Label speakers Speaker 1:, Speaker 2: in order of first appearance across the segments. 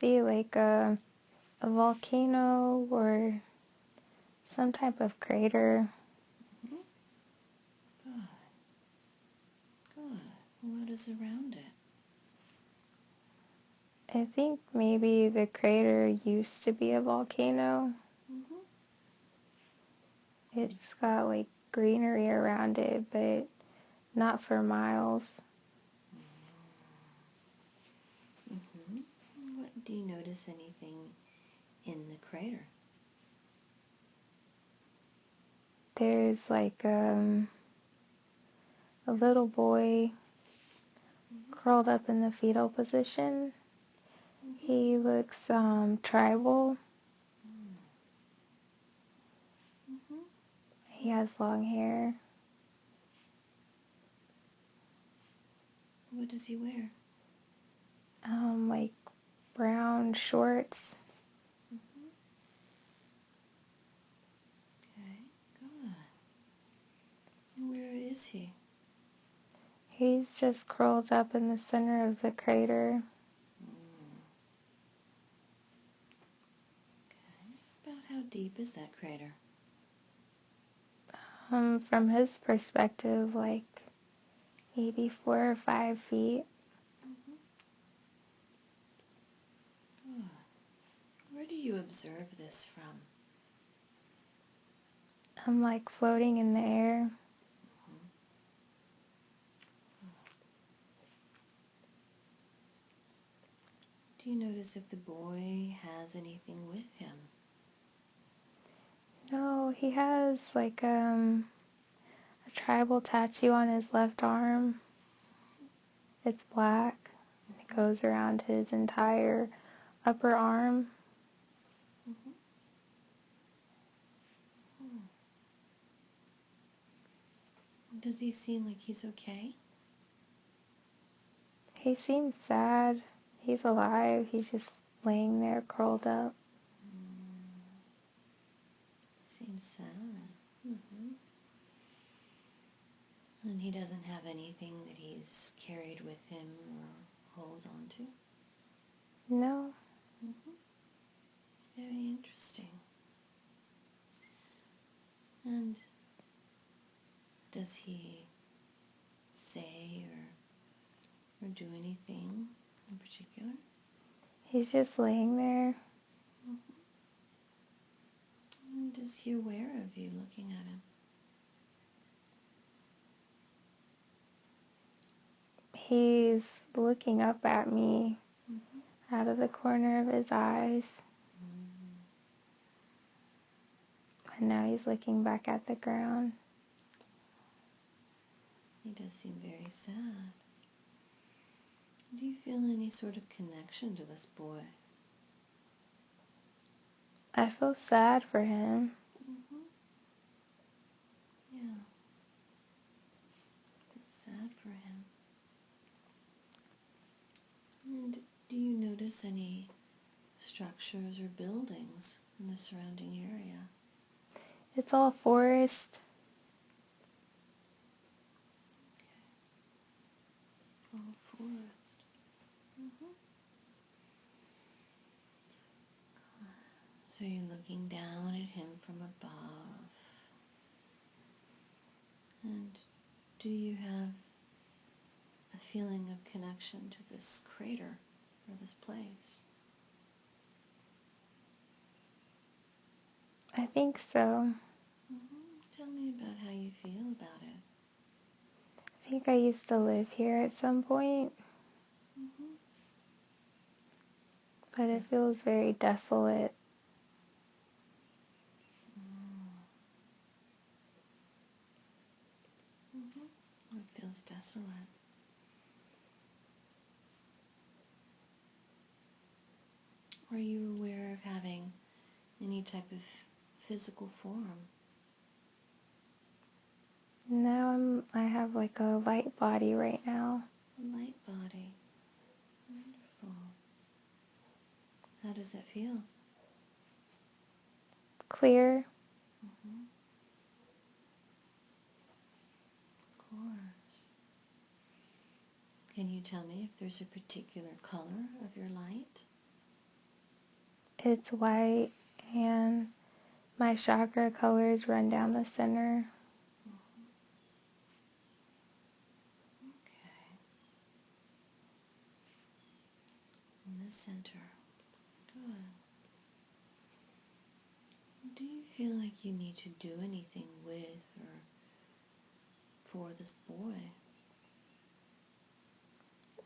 Speaker 1: see like a volcano or some type of crater.
Speaker 2: Mm-hmm. Good. Good. What is around it?
Speaker 1: I think maybe the crater used to be a volcano.
Speaker 2: Mm-hmm.
Speaker 1: It's got like greenery around it, but not for miles.
Speaker 2: Mm-hmm. What do you notice anything in the crater?
Speaker 1: There's like a little boy curled up in the fetal position.
Speaker 2: Mm-hmm.
Speaker 1: He looks tribal.
Speaker 2: Mm-hmm.
Speaker 1: He has long hair.
Speaker 2: What does he wear?
Speaker 1: Like brown shorts.
Speaker 2: Mm-hmm. Okay, good. Where is he?
Speaker 1: He's just curled up in the center of the crater.
Speaker 2: Okay. About how deep is that crater?
Speaker 1: From his perspective, like maybe 4 or 5 feet.
Speaker 2: Mm-hmm. Good. Where do you observe this from?
Speaker 1: I'm like floating in the air.
Speaker 2: Do you notice if the boy has anything with him?
Speaker 1: No, he has like a tribal tattoo on his left arm. It's black. It goes around his entire upper arm.
Speaker 2: Mm-hmm. Does he seem like he's okay?
Speaker 1: He seems sad. He's alive. He's just laying there curled up.
Speaker 2: Seems sad. Mm-hmm. And he doesn't have anything that he's carried with him or holds on to?
Speaker 1: No,
Speaker 2: Mm-hmm. Very interesting. And does he say or do anything in particular?
Speaker 1: he's just laying there.
Speaker 2: Mm-hmm. And is he aware of you looking at him?
Speaker 1: He's looking up at me
Speaker 2: Mm-hmm.
Speaker 1: out of the corner of his eyes.
Speaker 2: Mm-hmm.
Speaker 1: And now he's looking back at the ground.
Speaker 2: He does seem very sad. Do you feel any sort of connection to this boy?
Speaker 1: I feel sad for him.
Speaker 2: Mm-hmm. Yeah. Feel sad for him. And do you notice any structures or buildings in the surrounding area?
Speaker 1: It's all forest.
Speaker 2: Okay. All forest. Mm-hmm. So you're looking down at him from above. And do you have a feeling of connection to this crater or this place?
Speaker 1: I think so.
Speaker 2: Tell me about how you feel about it.
Speaker 1: I think I used to live here at some point,
Speaker 2: Mm-hmm.
Speaker 1: but it feels very desolate.
Speaker 2: Mm-hmm. It feels desolate. Are you aware of having any type of physical form?
Speaker 1: Now I have like a light body right now.
Speaker 2: A light body. Wonderful. How does that feel?
Speaker 1: Clear.
Speaker 2: Mm-hmm. Of course. Can you tell me if there's a particular color of your light?
Speaker 1: It's white, and my chakra colors run down the center.
Speaker 2: Okay. In the center. Good. Do you feel like you need to do anything with or for this boy?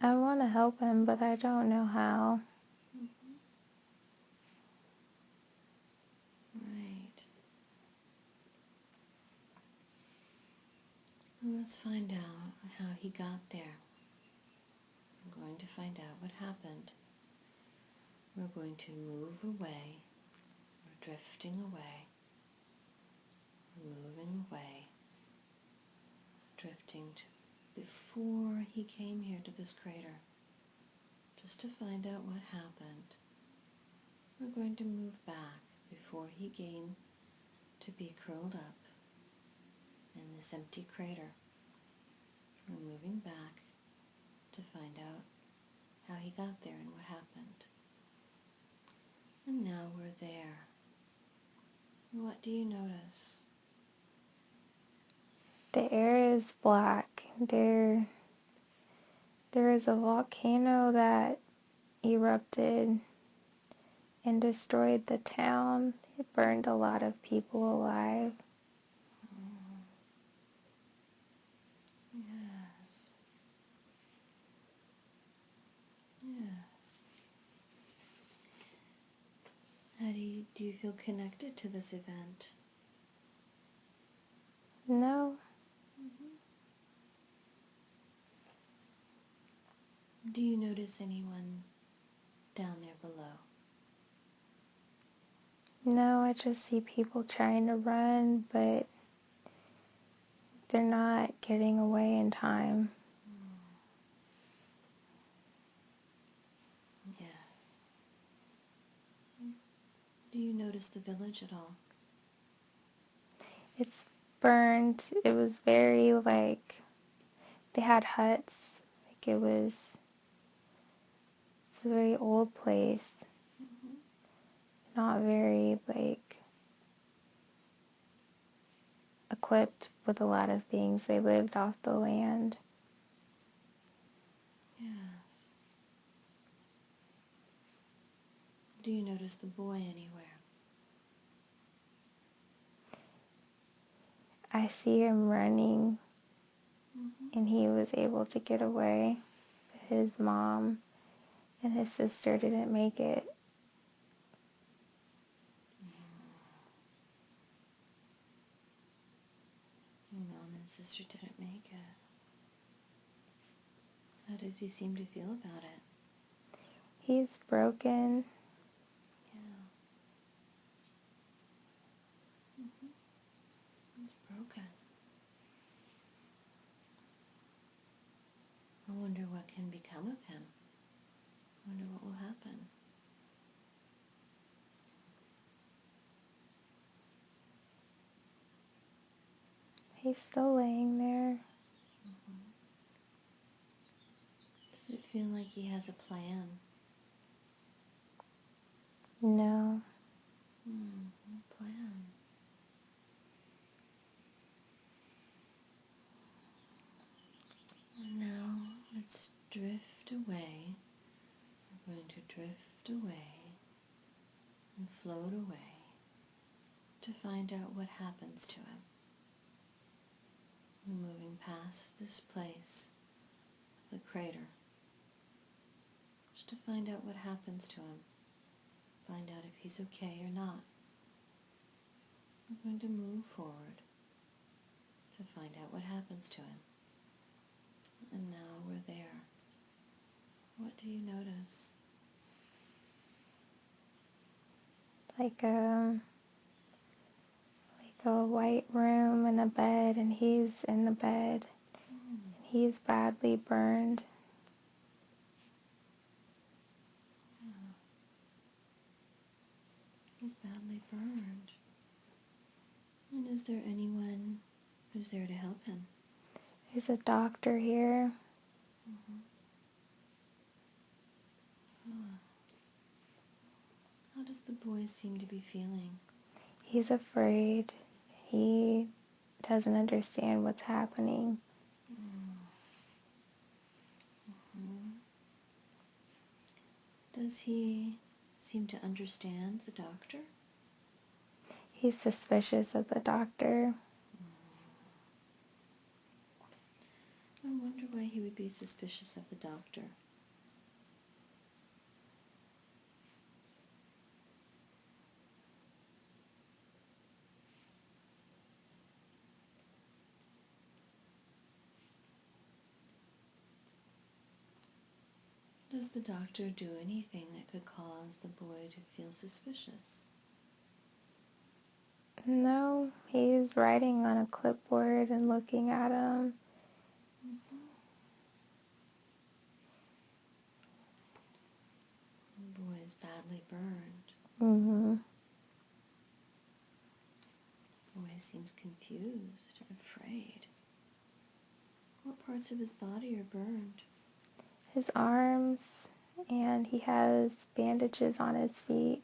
Speaker 1: I want to help him, but I don't know how.
Speaker 2: Right. Well, let's find out how he got there. I'm going to find out what happened. We're going to move away. We're drifting away. We're moving away. Drifting to before he came here to this crater. Just to find out what happened. We're going to move back before he came to be curled up in this empty crater. We're moving back to find out how he got there and what happened. And now we're there. What do you notice?
Speaker 1: The air is black. There is a volcano that erupted and destroyed the town. It burned a lot of people alive.
Speaker 2: Yes. Yes. How do you feel connected to this event?
Speaker 1: No,
Speaker 2: Do you notice anyone down there below?
Speaker 1: no, I just see people trying to run, but they're not getting away in time.
Speaker 2: Yes. Do you notice the village at all?
Speaker 1: It's burned. It was very they had huts. It's a very old place. Not very equipped with a lot of things. They lived off the land.
Speaker 2: Yes. Do you notice the boy anywhere?
Speaker 1: I see him running, and he was able to get away. His mom and his sister didn't make it.
Speaker 2: Your mom and sister didn't make it. How does he seem to feel about it?
Speaker 1: He's broken.
Speaker 2: Yeah. He's broken. I wonder what can become of him. I wonder what will happen.
Speaker 1: He's still laying there.
Speaker 2: Does it feel like he has a plan?
Speaker 1: No.
Speaker 2: No plan. And now let's drift away. We're going to drift away and float away to find out what happens to him. We're moving past this place, the crater, just to find out what happens to him. Find out if he's okay or not. We're going to move forward to find out what happens to him. And now we're there. What do you notice?
Speaker 1: Like a white room and a bed, and he's in the bed. And he's badly burned.
Speaker 2: He's badly burned. And is there anyone who's there to help him?
Speaker 1: There's a doctor here.
Speaker 2: How does the boy seem to be feeling?
Speaker 1: He's afraid. He doesn't understand what's happening.
Speaker 2: Mm-hmm. Does he seem to understand the doctor?
Speaker 1: He's suspicious of the doctor.
Speaker 2: I wonder why he would be suspicious of the doctor. Does the doctor do anything that could cause the boy to feel suspicious?
Speaker 1: No, he's writing on a clipboard and looking at him.
Speaker 2: Mm-hmm. The boy is badly burned.
Speaker 1: Mm-hmm.
Speaker 2: The boy seems confused, afraid. What parts of his body are burned?
Speaker 1: His arms, and he has bandages on his feet.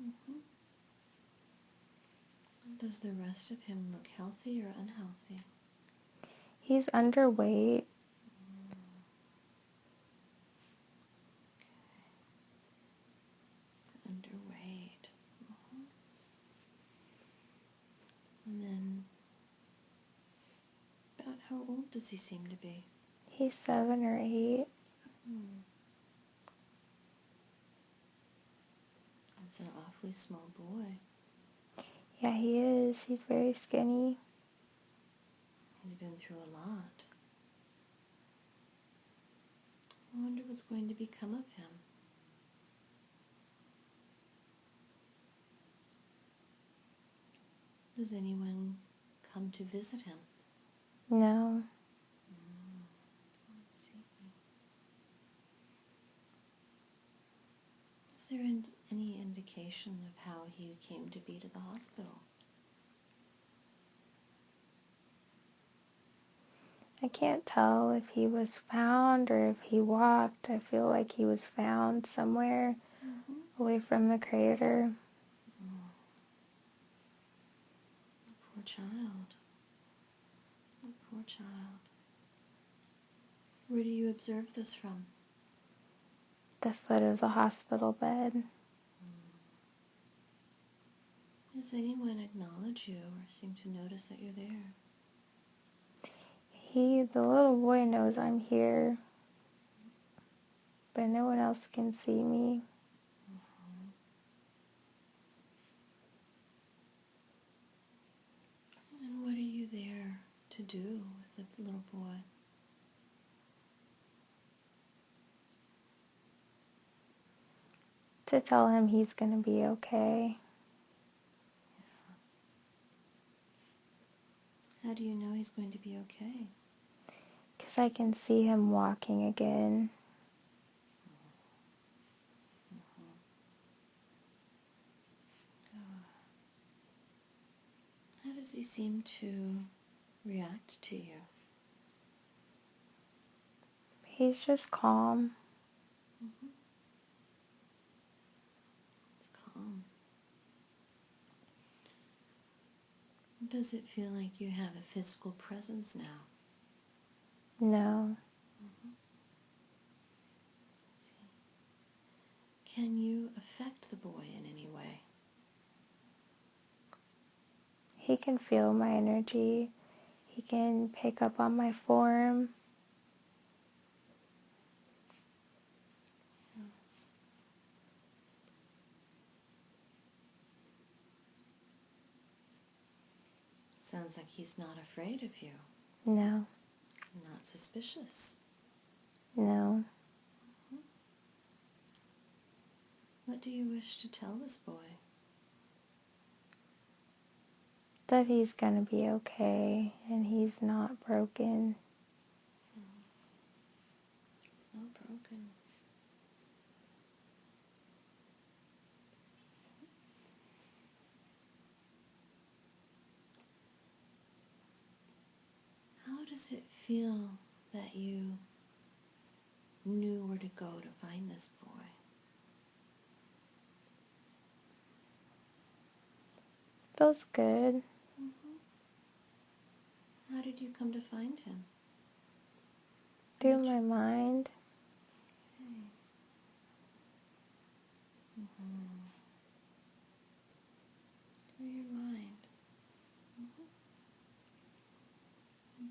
Speaker 2: Mm-hmm. Does the rest of him look healthy or unhealthy?
Speaker 1: He's underweight.
Speaker 2: Underweight. Mm-hmm. And then, about how old does he seem to be?
Speaker 1: He's 7 or 8.
Speaker 2: That's an awfully small boy.
Speaker 1: Yeah, he is. He's very skinny.
Speaker 2: He's been through a lot. I wonder what's going to become of him. Does anyone come to visit him?
Speaker 1: No.
Speaker 2: Let's see. Is there any indication of how he came to be to the hospital?
Speaker 1: I can't tell if he was found or if he walked. I feel like he was found somewhere away from the crater.
Speaker 2: Oh, poor child. Oh, poor child. Where do you observe this from?
Speaker 1: The foot of the hospital bed.
Speaker 2: Does anyone acknowledge you or seem to notice that you're there?
Speaker 1: The little boy knows I'm here, but no one else can see me.
Speaker 2: And what are you there to do with the little boy?
Speaker 1: To tell him he's going to be okay.
Speaker 2: How do you know he's going to be okay?
Speaker 1: Because I can see him walking again.
Speaker 2: How does he seem to react to you?
Speaker 1: He's just calm.
Speaker 2: It's calm. Does it feel like you have a physical presence now?
Speaker 1: No.
Speaker 2: Let's see. Can you affect the boy in any way?
Speaker 1: He can feel my energy. He can pick up on my form.
Speaker 2: Sounds like he's not afraid of you.
Speaker 1: No.
Speaker 2: Not suspicious.
Speaker 1: No.
Speaker 2: What do you wish to tell this boy?
Speaker 1: That he's going to be okay and he's not broken.
Speaker 2: It's not broken. How does it feel that you knew where to go to find this boy?
Speaker 1: Feels good.
Speaker 2: How did you come to find him?
Speaker 1: Through my mind.
Speaker 2: Okay. Through your mind.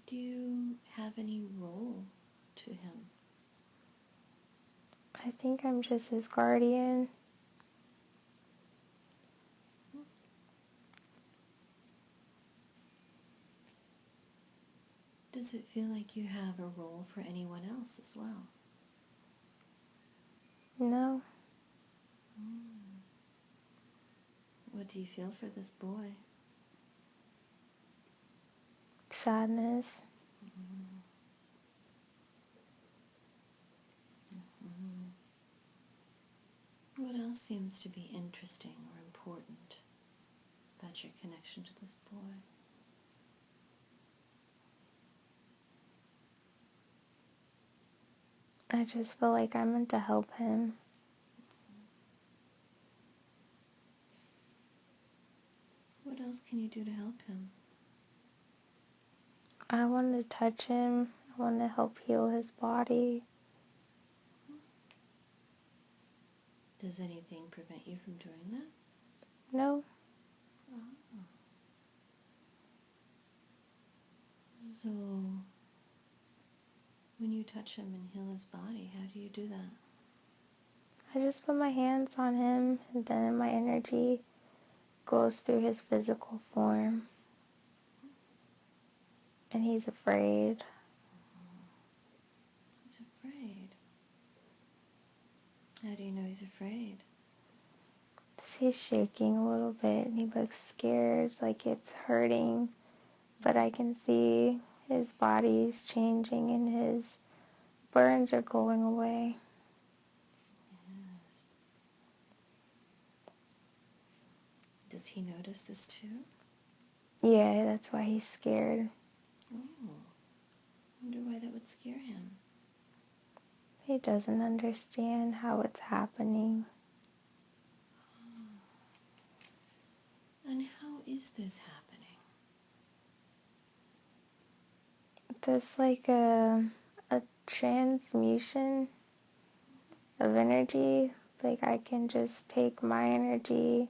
Speaker 2: Do you have any role to him?
Speaker 1: I think I'm just his guardian.
Speaker 2: Does it feel like you have a role for anyone else as well?
Speaker 1: No.
Speaker 2: What do you feel for this boy?
Speaker 1: Sadness.
Speaker 2: What else seems to be interesting or important about your connection to this boy?
Speaker 1: I just feel like I'm meant to help him.
Speaker 2: What else can you do to help him?
Speaker 1: I want to touch him. I want to help heal his body.
Speaker 2: Does anything prevent you from doing that?
Speaker 1: No.
Speaker 2: Oh. So, when you touch him and heal his body, how do you do that?
Speaker 1: I just put my hands on him, and then my energy goes through his physical form. And he's afraid.
Speaker 2: He's afraid. How do you know he's afraid?
Speaker 1: He's shaking a little bit, and he looks scared, like it's hurting. But I can see his body's changing, and his burns are going away.
Speaker 2: Yes. Does he notice this too?
Speaker 1: Yeah, that's why he's scared.
Speaker 2: Oh. I wonder why that would scare him.
Speaker 1: He doesn't understand how it's happening.
Speaker 2: And how is this happening?
Speaker 1: There's like a transmutation of energy. Like I can just take my energy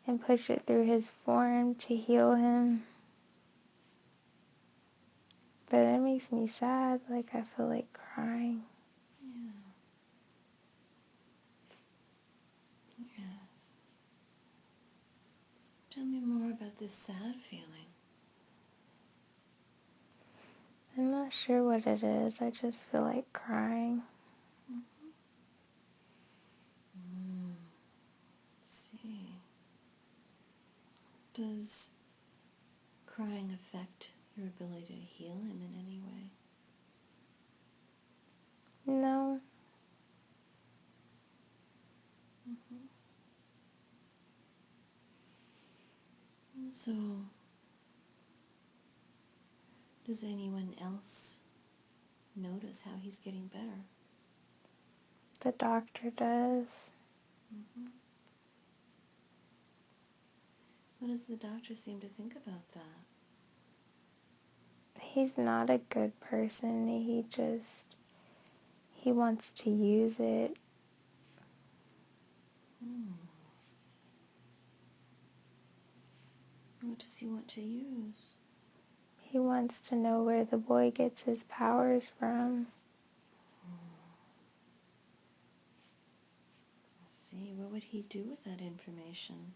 Speaker 1: and push it through his form to heal him. But it makes me sad. Like I feel like crying.
Speaker 2: Yeah. Yes. Tell me more about this sad feeling.
Speaker 1: I'm not sure what it is. I just feel like crying.
Speaker 2: See. Does crying affect your ability to heal him in any way?
Speaker 1: No.
Speaker 2: So, does anyone else notice how he's getting better?
Speaker 1: The doctor does.
Speaker 2: What does the doctor seem to think about that?
Speaker 1: He's not a good person. He wants to use it.
Speaker 2: What does he want to use?
Speaker 1: He wants to know where the boy gets his powers from.
Speaker 2: See, what would he do with that information?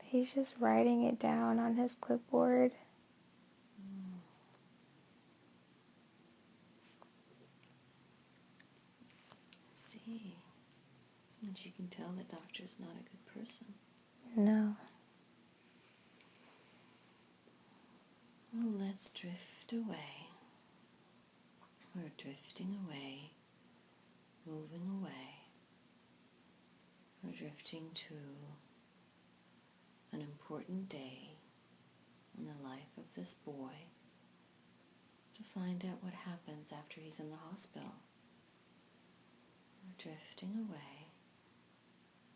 Speaker 1: He's just writing it down on his clipboard.
Speaker 2: See, and you can tell the doctor's not a good person.
Speaker 1: No.
Speaker 2: Well, let's drift away. We're drifting away, moving away. We're drifting to an important day in the life of this boy, to find out what happens after he's in the hospital. We're drifting away,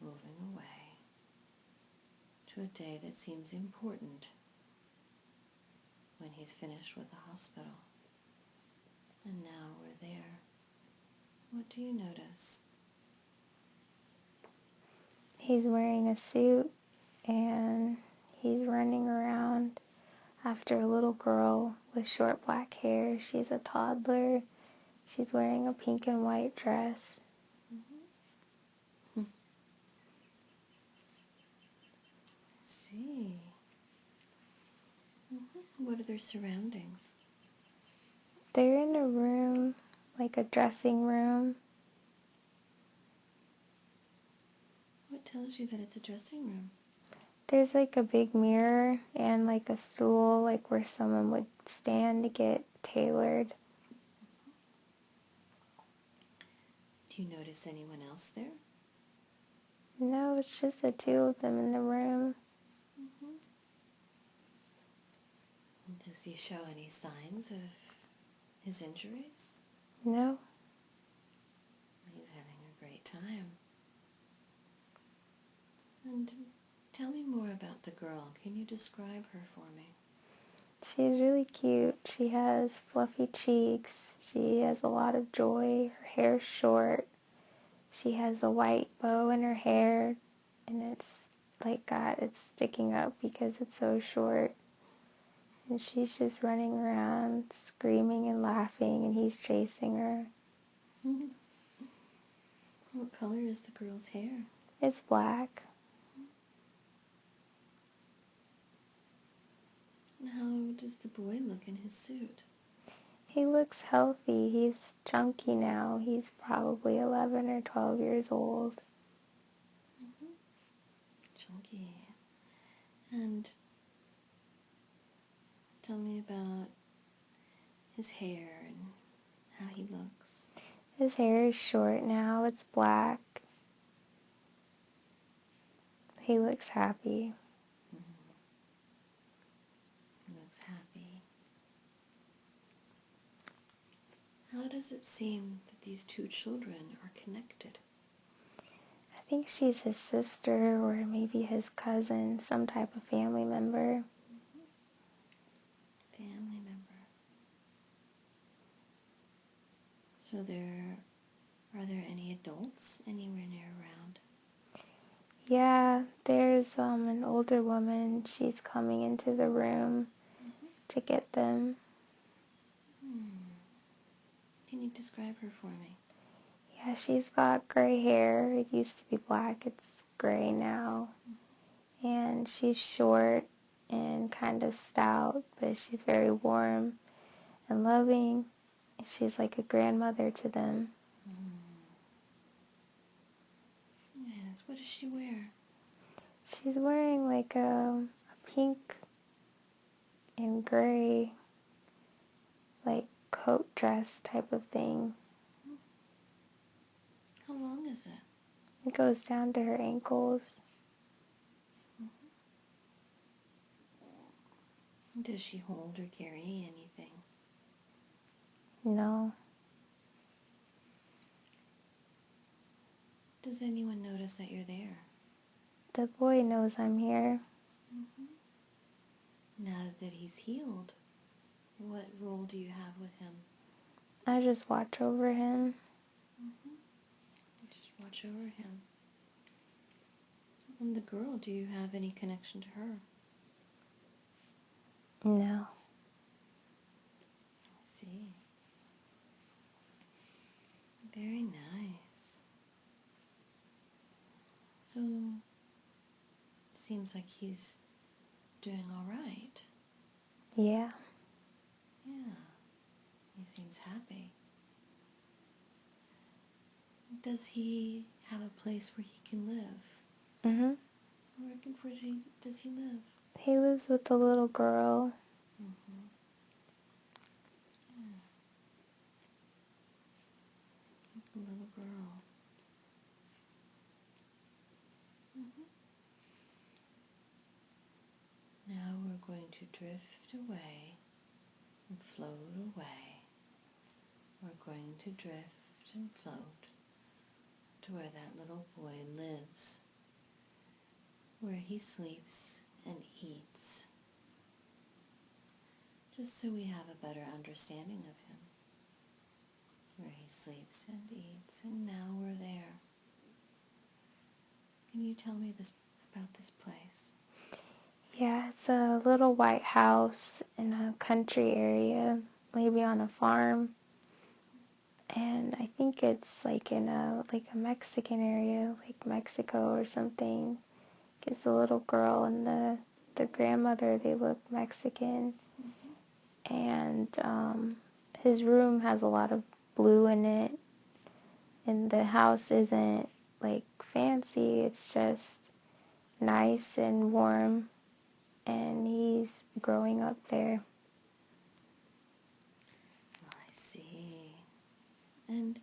Speaker 2: moving away, to a day that seems important when he's finished with the hospital. And now we're there. What do you notice?
Speaker 1: He's wearing a suit and he's running around after a little girl with short black hair. She's a toddler. She's wearing a pink and white dress.
Speaker 2: I see. What are their surroundings?
Speaker 1: They're in a room, like a dressing room.
Speaker 2: What tells you that it's a dressing room?
Speaker 1: There's like a big mirror and like a stool, like where someone would stand to get tailored.
Speaker 2: Do you notice anyone else there?
Speaker 1: No, it's just the two of them in the room.
Speaker 2: Does he show any signs of his injuries?
Speaker 1: No.
Speaker 2: He's having a great time. And tell me more about the girl. Can you describe her for me?
Speaker 1: She's really cute. She has fluffy cheeks. She has a lot of joy. Her hair's short. She has a white bow in her hair, and it's sticking up because it's so short. And she's just running around, screaming and laughing, and he's chasing her.
Speaker 2: What color is the girl's hair?
Speaker 1: It's black.
Speaker 2: And how does the boy look in his suit?
Speaker 1: He looks healthy. He's chunky now. He's probably 11 or 12 years old.
Speaker 2: Chunky. And tell me about his hair and how he looks.
Speaker 1: His hair is short now. It's black. He looks happy.
Speaker 2: He looks happy. How does it seem that these two children are connected?
Speaker 1: I think she's his sister or maybe his cousin, some type of family member.
Speaker 2: Family member. So are there any adults anywhere near around?
Speaker 1: Yeah, there's an older woman. She's coming into the room to get them.
Speaker 2: Can you describe her for me?
Speaker 1: Yeah, she's got gray hair. It used to be black. It's gray now. And she's short and kind of stout, but she's very warm and loving. She's like a grandmother to them.
Speaker 2: Yes, what does she wear?
Speaker 1: She's wearing like a pink and gray, like coat dress type of thing.
Speaker 2: How long is it?
Speaker 1: It goes down to her ankles.
Speaker 2: Does she hold or carry anything?
Speaker 1: No.
Speaker 2: Does anyone notice that you're there?
Speaker 1: The boy knows I'm here.
Speaker 2: Now that he's healed, what role do you have with him?
Speaker 1: I just watch over him.
Speaker 2: You just watch over him. And the girl, do you have any connection to her?
Speaker 1: No.
Speaker 2: I see. Very nice. So, it seems like he's doing all right.
Speaker 1: Yeah.
Speaker 2: Yeah. He seems happy. Does he have a place where he can live?
Speaker 1: Mhm.
Speaker 2: Where does he live?
Speaker 1: He lives with the little girl.
Speaker 2: Yeah. The little girl. Now we're going to drift away, and float away. We're going to drift and float to where that little boy lives, where he sleeps and eats, just so we have a better understanding of him, where he sleeps and eats, and now we're there. Can you tell me about this place?
Speaker 1: Yeah, it's a little white house in a country area, maybe on a farm. And I think it's like in a Mexican area, like Mexico or something. Because the little girl and the grandmother, they look Mexican. And his room has a lot of blue in it. And the house isn't like fancy, it's just nice and warm. And he's growing up there.
Speaker 2: I see. And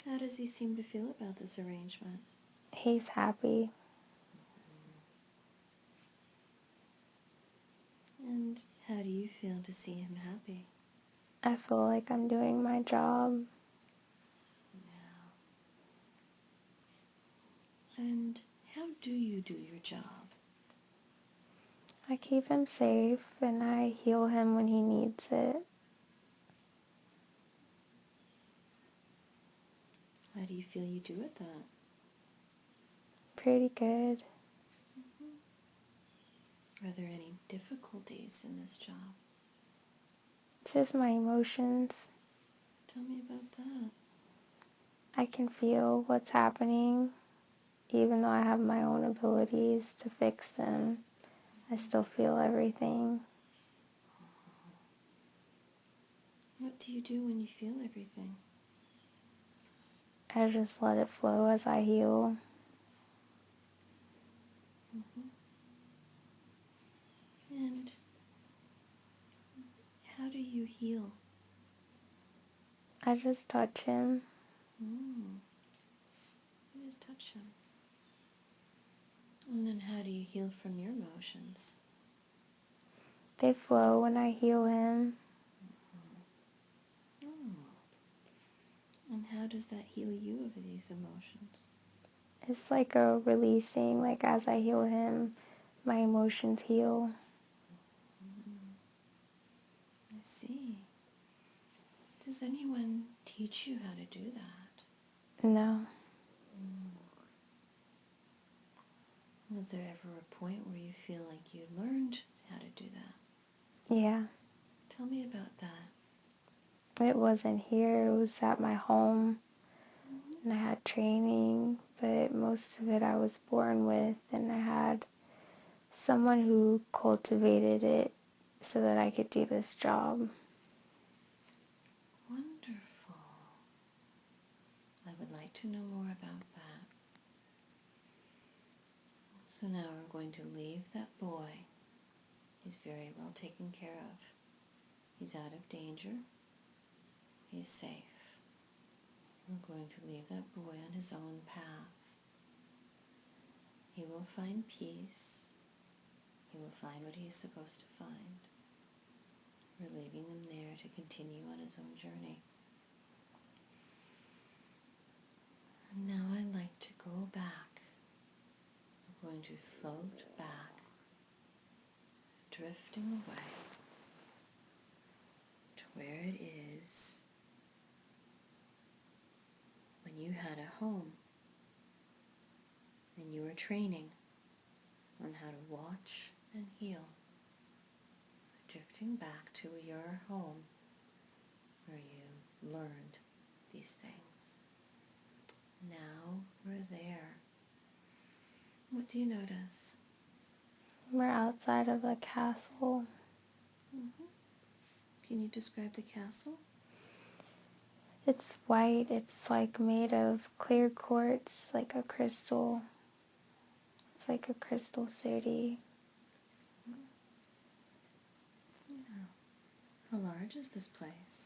Speaker 2: how does he seem to feel about this arrangement?
Speaker 1: He's happy.
Speaker 2: And how do you feel to see him happy?
Speaker 1: I feel like I'm doing my job.
Speaker 2: Yeah. And how do you do your job?
Speaker 1: I keep him safe and I heal him when he needs it.
Speaker 2: How do you feel you do at that?
Speaker 1: Pretty good.
Speaker 2: Are there any difficulties in this job?
Speaker 1: It's just my emotions.
Speaker 2: Tell me about that.
Speaker 1: I can feel what's happening. Even though I have my own abilities to fix them, I still feel everything.
Speaker 2: What do you do when you feel everything?
Speaker 1: I just let it flow as I heal.
Speaker 2: And how do you heal?
Speaker 1: I just touch him.
Speaker 2: You just touch him. And then how do you heal from your emotions?
Speaker 1: They flow when I heal him.
Speaker 2: And how does that heal you of these emotions?
Speaker 1: It's like a releasing, like as I heal him, my emotions heal.
Speaker 2: I see. Does anyone teach you how to do that?
Speaker 1: No.
Speaker 2: Was there ever a point where you feel like you learned how to do that?
Speaker 1: Yeah.
Speaker 2: Tell me about that.
Speaker 1: It wasn't here, it was at my home. And I had training, but most of it I was born with, and I had someone who cultivated it so that I could do this job.
Speaker 2: Wonderful. I would like to know more about that. So now we're going to leave that boy. He's very well taken care of. He's out of danger. He's safe. We're going to leave that boy on his own path. He will find peace. He will find what he is supposed to find. We're leaving him there to continue on his own journey. And now I'd like to go back. We're going to float back, drifting away to where it is when you had a home and you were training on how to watch and heal. Drifting back to your home where you learned these things. Now we're there. What do you notice?
Speaker 1: We're outside of a castle.
Speaker 2: Can you describe the castle?
Speaker 1: It's white, it's like made of clear quartz, like a crystal. It's like a crystal city.
Speaker 2: Yeah. How large is this place?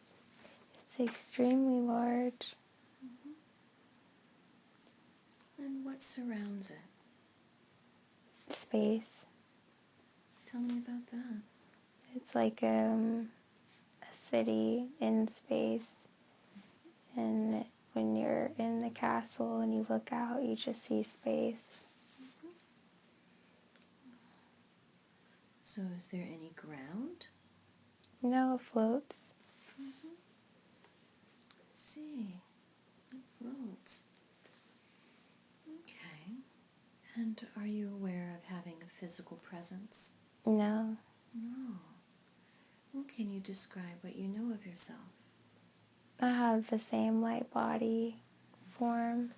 Speaker 1: It's extremely large.
Speaker 2: And what surrounds it?
Speaker 1: Space.
Speaker 2: Tell me about that.
Speaker 1: It's like a city in space. And when you're in the castle and you look out, you just see space.
Speaker 2: So is there any ground?
Speaker 1: No, it floats.
Speaker 2: See, it floats. Okay. And are you aware of having a physical presence?
Speaker 1: No.
Speaker 2: No. Well, can you describe what you know of yourself?
Speaker 1: I have the same light body form,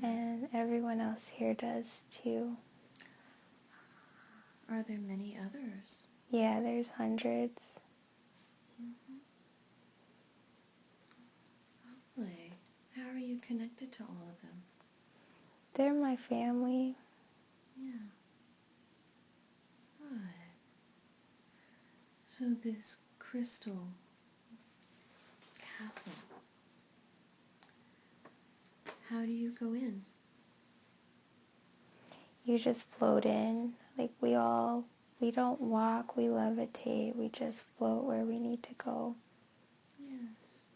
Speaker 1: and everyone else here does too.
Speaker 2: Are there many others?
Speaker 1: Yeah, there's hundreds.
Speaker 2: Lovely. How are you connected to all of them?
Speaker 1: They're my family.
Speaker 2: Yeah. Good. So this crystal castle, how do you go in?
Speaker 1: You just float in. Like we don't walk, we levitate. We just float where we need to go.
Speaker 2: Yes.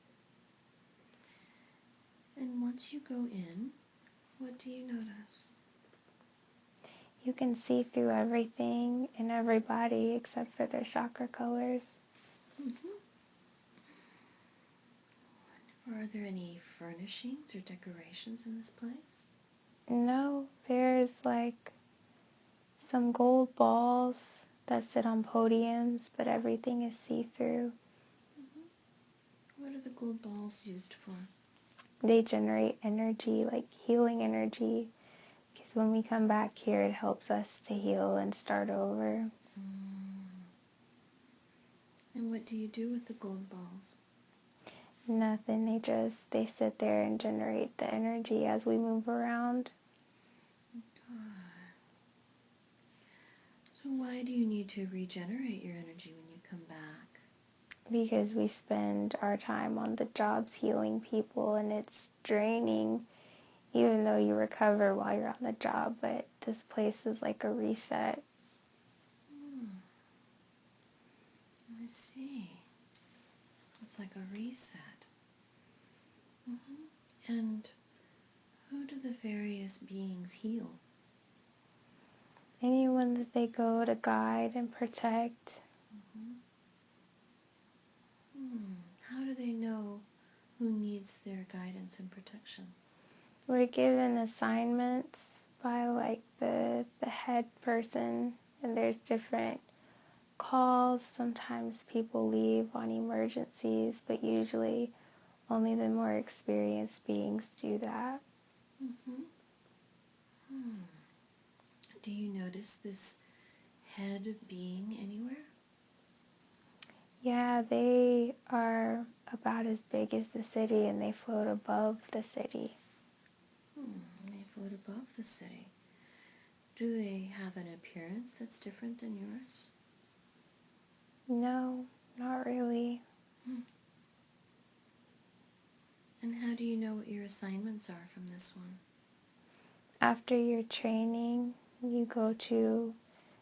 Speaker 2: And once you go in, what do you notice?
Speaker 1: You can see through everything and everybody except for their chakra colors.
Speaker 2: Are there any furnishings or decorations in this place?
Speaker 1: No, there's like some gold balls that sit on podiums, but everything is see-through.
Speaker 2: What are the gold balls used for?
Speaker 1: They generate energy, like healing energy, because when we come back here, it helps us to heal and start over.
Speaker 2: And what do you do with the gold balls?
Speaker 1: Nothing, they sit there and generate the energy as we move around.
Speaker 2: So why do you need to regenerate your energy when you come back?
Speaker 1: Because we spend our time on the jobs healing people, and it's draining, even though you recover while you're on the job, but this place is like a reset.
Speaker 2: I see. It's like a reset. And who do the various beings heal?
Speaker 1: Anyone that they go to guide and protect.
Speaker 2: How do they know who needs their guidance and protection?
Speaker 1: We're given assignments by like the head person, and there's different calls. Sometimes people leave on emergencies, but usually only the more experienced beings do that.
Speaker 2: Do you notice this head being anywhere?
Speaker 1: Yeah, they are about as big as the city, and they float above the city.
Speaker 2: They float above the city. Do they have an appearance that's different than yours?
Speaker 1: No, not really.
Speaker 2: And how do you know what your assignments are from this one?
Speaker 1: After your training, you go to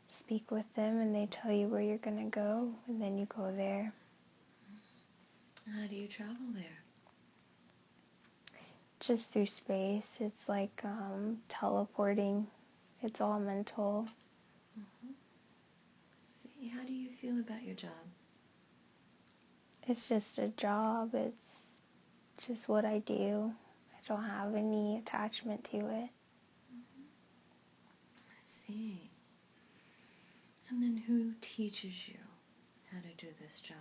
Speaker 1: speak with them, and they tell you where you're going to go, and then you go there.
Speaker 2: How do you travel there?
Speaker 1: Just through space. It's like teleporting. It's all mental.
Speaker 2: See, how do you feel about your job?
Speaker 1: It's just a job. It's just what I do. I don't have any attachment to it.
Speaker 2: I see. And then who teaches you how to do this job?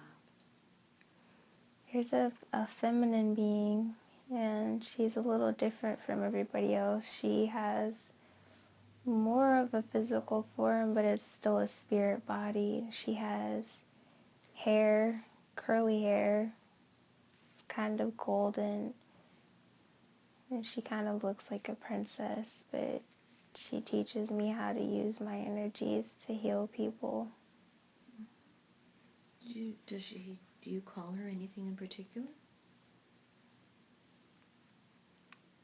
Speaker 1: There's a feminine being, and she's a little different from everybody else. She has more of a physical form, but it's still a spirit body. She has hair, curly hair. It's kind of golden, and she kind of looks like a princess, but she teaches me how to use my energies to heal people.
Speaker 2: Do you call her anything in particular?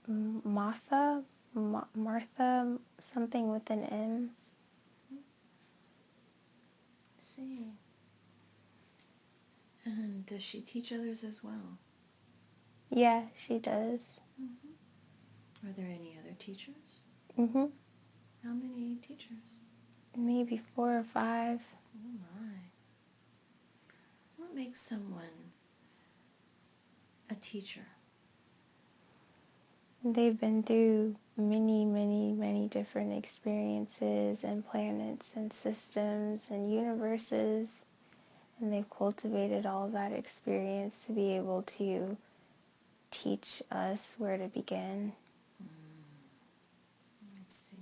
Speaker 1: Martha, something with an M.
Speaker 2: See. And does she teach others as well?
Speaker 1: Yeah, she does.
Speaker 2: Are there any other teachers?
Speaker 1: Mm-hmm.
Speaker 2: How many teachers?
Speaker 1: Maybe 4 or 5.
Speaker 2: Oh my. What makes someone a teacher?
Speaker 1: They've been through many, many, many different experiences and planets and systems and universes, and they've cultivated all of that experience to be able to teach us where to begin.
Speaker 2: I see.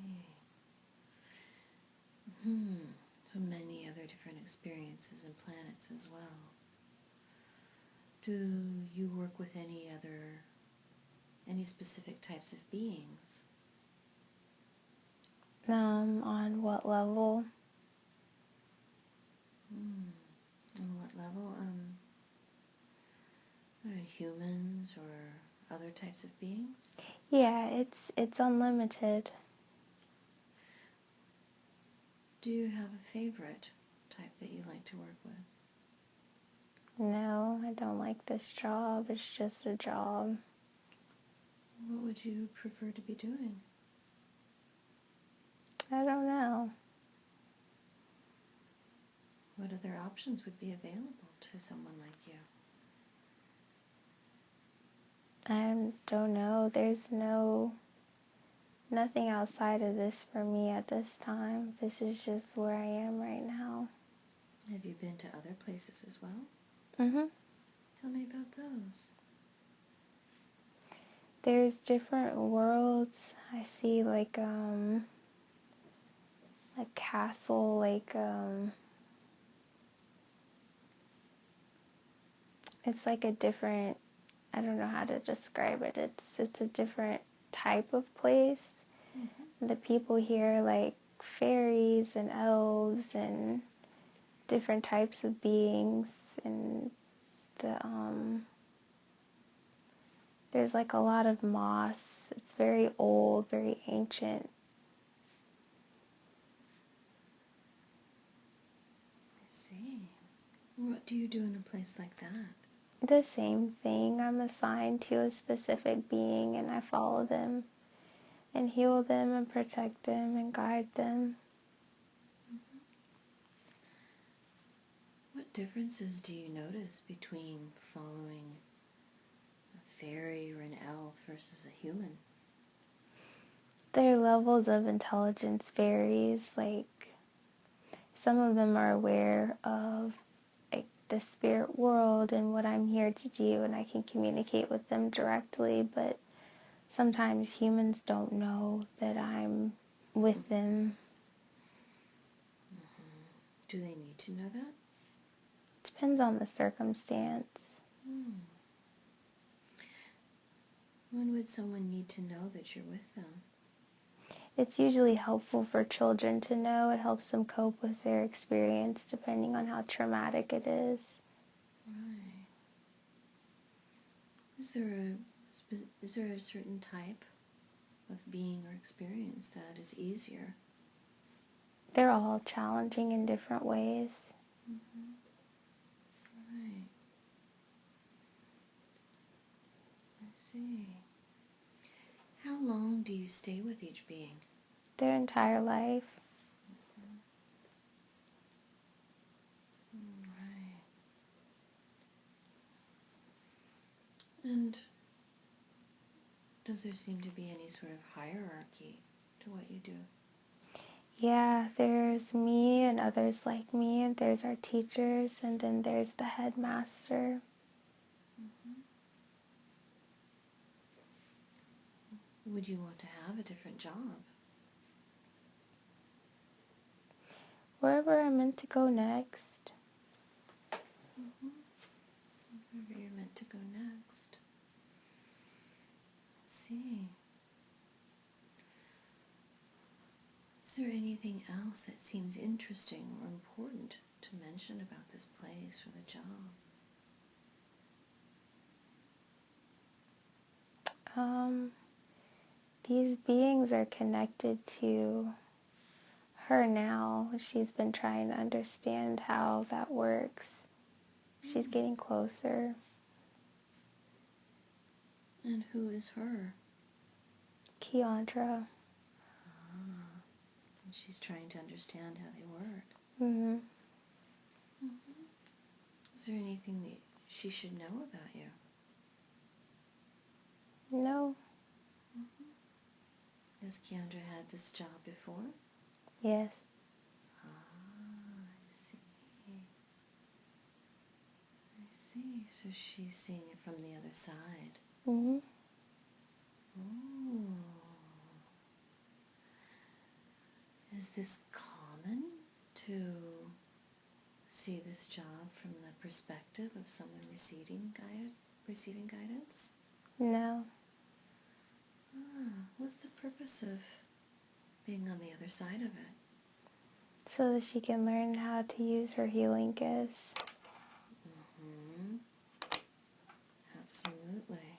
Speaker 2: So many other different experiences and planets as well. Do you work with any specific types of beings?
Speaker 1: On what level?
Speaker 2: On what level? Humans or other types of beings?
Speaker 1: Yeah, it's unlimited.
Speaker 2: Do you have a favorite type that you like to work with?
Speaker 1: No, I don't like this job. It's just a job.
Speaker 2: What would you prefer to be doing?
Speaker 1: I don't know.
Speaker 2: What other options would be available to someone like you?
Speaker 1: I don't know. There's nothing outside of this for me at this time. This is just where I am right now.
Speaker 2: Have you been to other places as well?
Speaker 1: Mm-hmm.
Speaker 2: Tell me about those.
Speaker 1: There's different worlds. I see like castle, it's like a different, I don't know how to describe it. It's a different type of place. The people here like fairies and elves and different types of beings, and there's like a lot of moss. It's very old, very ancient.
Speaker 2: I see. What do you do in a place like that?
Speaker 1: The same thing. I'm assigned to a specific being and I follow them and heal them and protect them and guide them.
Speaker 2: What differences do you notice between following a fairy or an elf versus a human?
Speaker 1: Their levels of intelligence varies. Like some of them are aware of like the spirit world and what I'm here to do, and I can communicate with them directly, but sometimes humans don't know that I'm with them.
Speaker 2: Do they need to know that?
Speaker 1: Depends on the circumstance.
Speaker 2: When would someone need to know that you're with them?
Speaker 1: It's usually helpful for children to know. It helps them cope with their experience depending on how traumatic it is.
Speaker 2: Right. Is there a certain type of being or experience that is easier?
Speaker 1: They're all challenging in different ways.
Speaker 2: Right. I see. How long do you stay with each being?
Speaker 1: Their entire life.
Speaker 2: Right. And does there seem to be any sort of hierarchy to what you do?
Speaker 1: Yeah, there's me and others like me, and there's our teachers, and then there's the headmaster.
Speaker 2: Would you want to have a different job?
Speaker 1: Wherever I'm meant to go next.
Speaker 2: Wherever you're meant to go next. Let's see. Is there anything else that seems interesting or important to mention about this place or the job?
Speaker 1: These beings are connected to her now. She's been trying to understand how that works. She's getting closer.
Speaker 2: And who is her?
Speaker 1: Keandra.
Speaker 2: And she's trying to understand how they work.
Speaker 1: Mm-hmm.
Speaker 2: Is there anything that she should know about you?
Speaker 1: No.
Speaker 2: Has Keandra had this job before?
Speaker 1: Yes.
Speaker 2: I see. I see. So she's seeing it from the other side.
Speaker 1: Mm-hmm.
Speaker 2: Ooh. Is this common to see this job from the perspective of someone receiving guidance?
Speaker 1: No.
Speaker 2: What's the purpose of being on the other side of it?
Speaker 1: So that she can learn how to use her healing gifts.
Speaker 2: Mm-hmm. Absolutely.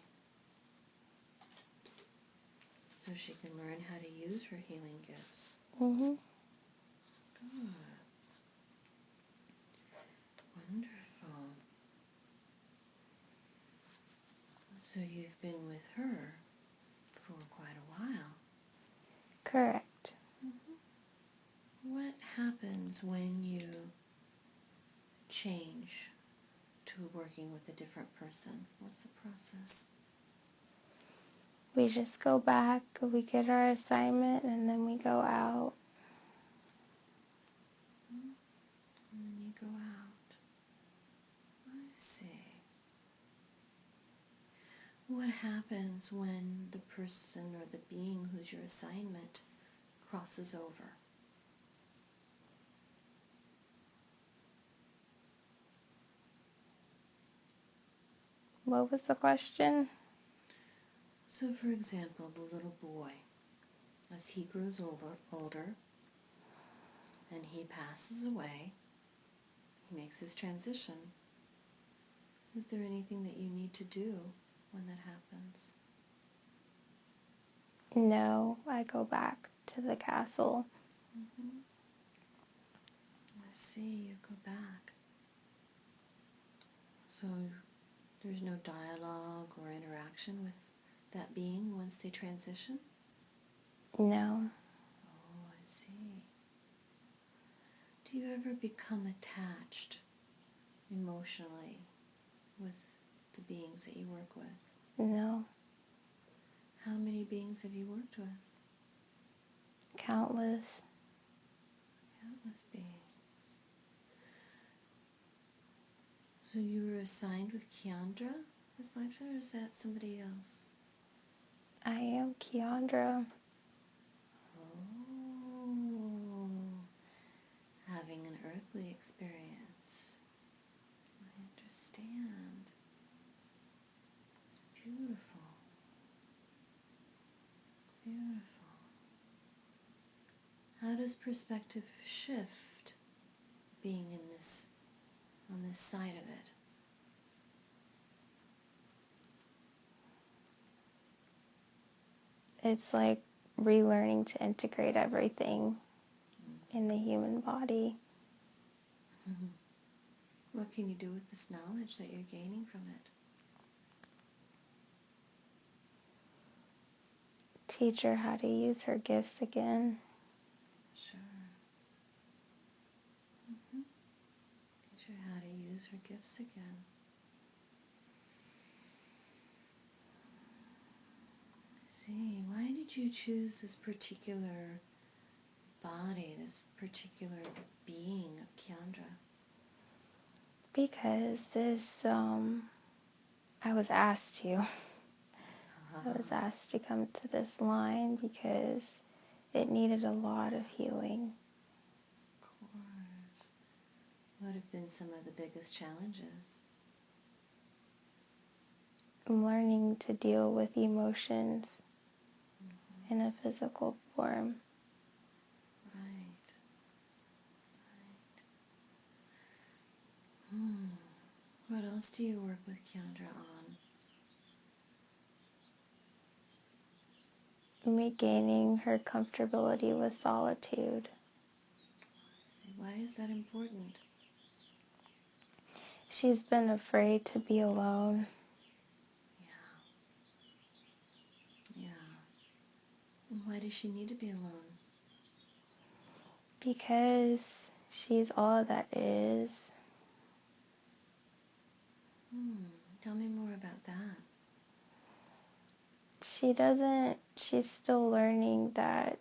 Speaker 2: So she can learn how to use her healing gifts.
Speaker 1: Mm-hmm.
Speaker 2: Good. Wonderful. So you've been with her for quite a while.
Speaker 1: Correct.
Speaker 2: What happens when you change to working with a different person? What's the process?
Speaker 1: We just go back, we get our assignment, and then we go out.
Speaker 2: And then you go out. I see. What happens when the person or the being who's your assignment crosses over?
Speaker 1: What was the question?
Speaker 2: So, for example, the little boy, as he grows older, and he passes away, he makes his transition. Is there anything that you need to do when that happens?
Speaker 1: No, I go back to the castle.
Speaker 2: I see, you go back. So there's no dialogue or interaction with that being once they transition?
Speaker 1: No.
Speaker 2: Oh, I see. Do you ever become attached emotionally with the beings that you work with?
Speaker 1: No.
Speaker 2: How many beings have you worked with?
Speaker 1: Countless.
Speaker 2: Countless beings. So you were assigned with Keandra this lifetime, or is that somebody else?
Speaker 1: I am Keandra.
Speaker 2: Oh, having an earthly experience. I understand. It's beautiful. Beautiful. How does perspective shift being on this side of it?
Speaker 1: It's like relearning to integrate everything in the human body.
Speaker 2: What can you do with this knowledge that you're gaining from it?
Speaker 1: Teach her how to use her gifts again.
Speaker 2: Sure. Teach her how to use her gifts again. See, why did you choose this particular body, this particular being of Keandra?
Speaker 1: Because I was asked to. I was asked to come to this line because it needed a lot of healing.
Speaker 2: Of course. What have been some of the biggest challenges?
Speaker 1: I'm learning to deal with emotions in a physical form.
Speaker 2: Right. What else do you work with Keandra on?
Speaker 1: Regaining her comfortability with solitude.
Speaker 2: See, why is that important?
Speaker 1: She's been afraid to be alone.
Speaker 2: Yeah. And why does she need to be alone?
Speaker 1: Because she's all that is.
Speaker 2: Tell me more about that.
Speaker 1: She's still learning that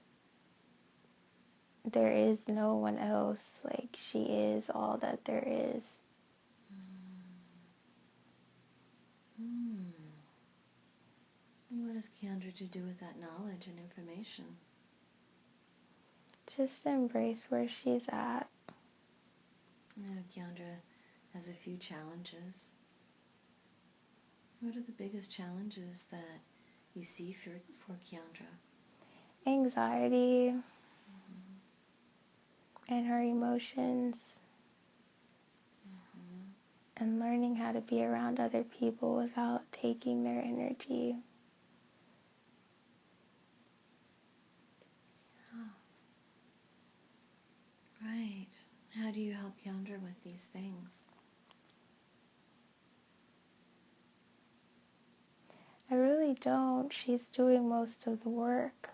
Speaker 1: there is no one else. Like, she is all that there is.
Speaker 2: And what is Kiandra to do with that knowledge and information?
Speaker 1: Just embrace where she's at.
Speaker 2: Kiandra has a few challenges. What are the biggest challenges that you see for Kiandra?
Speaker 1: Anxiety and her emotions. And learning how to be around other people without taking their energy.
Speaker 2: Right. How do you help Kiandra with these things?
Speaker 1: I really don't. She's doing most of the work.